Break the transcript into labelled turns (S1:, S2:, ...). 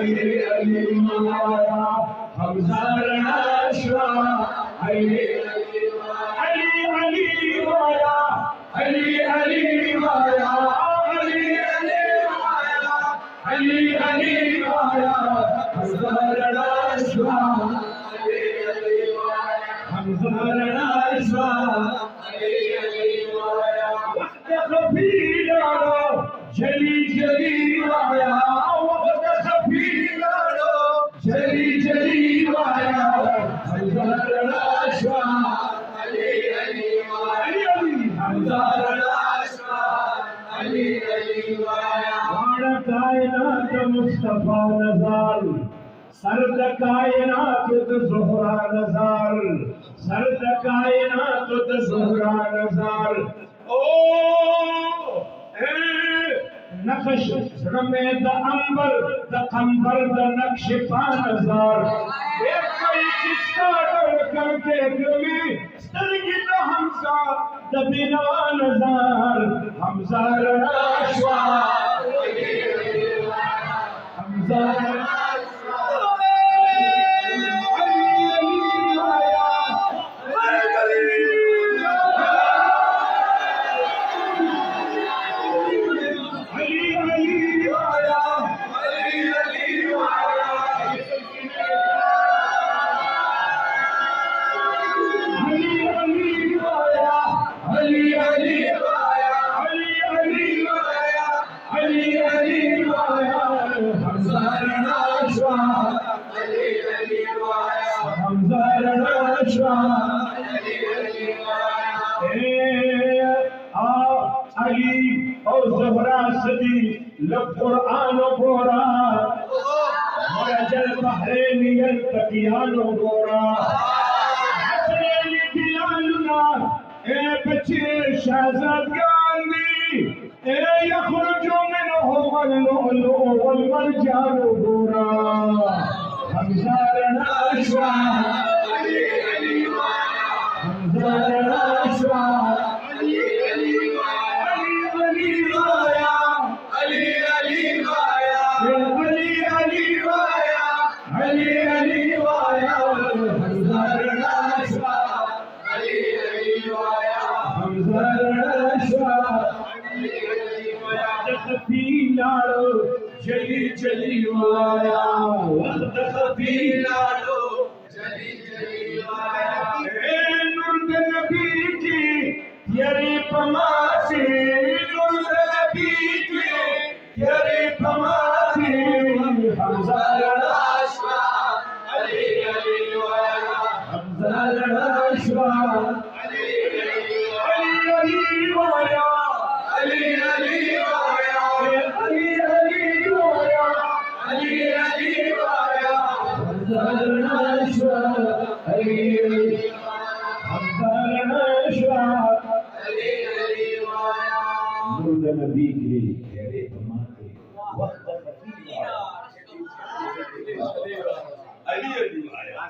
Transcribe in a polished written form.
S1: अली अली माया हमजा राशवा अली अली अली माया अली अली माया अली अली माया अली अली माया हमजा राशवा अली अली माया हमजा राशवा अली अली माया वक्त खफी लाडो जली जली माया वक्त खफी लाडो जली जली माया हमजा राशवा अली अली माया हमजा राशवा अली अली माया वाड़ा कायनात मुस्तफा नज़ार सर्द कायनात ज़ुहरा नज़ार सर्द कायनात ज़ुहरा नज़ार ओ नक्श रमे द अंबर द कंबर द नक्श पा नज़ार एक कोई किस्सा डर करके गमी सरगी द हमजा द बिना नज़ार हमजा राशवा हमजा कुरान गोरा मरजल बहरेनी यल्तकियान गोरा हसनैनी बिलालना ए बच्चे शहजाद गांधी ए यखरुजु मिनहु वल-लुअलु वल-मरजान गोरा हमजा राशवा अली अली माया हमजा राशवा अली अली माया अली माया अली अली माया अली अली माया अली अली माया हमजा राशवा अली अली माया हमजा राशवा अली अली माया खफी लाडो जली जली माया वक्त खफी लाडो जली जली माया ए नूर नबी की तेरी पमासी नूर नबी की तेरी पमासी हमजा राशवा अली अली माया हमजा राशवा अली अली अली माया अली अली माया अली अली माया अली अली माया हमजा राशवा अली अली हमजा राशवा अली अली माया नूर नबी की तेरे पमासी वक्त अली अली आया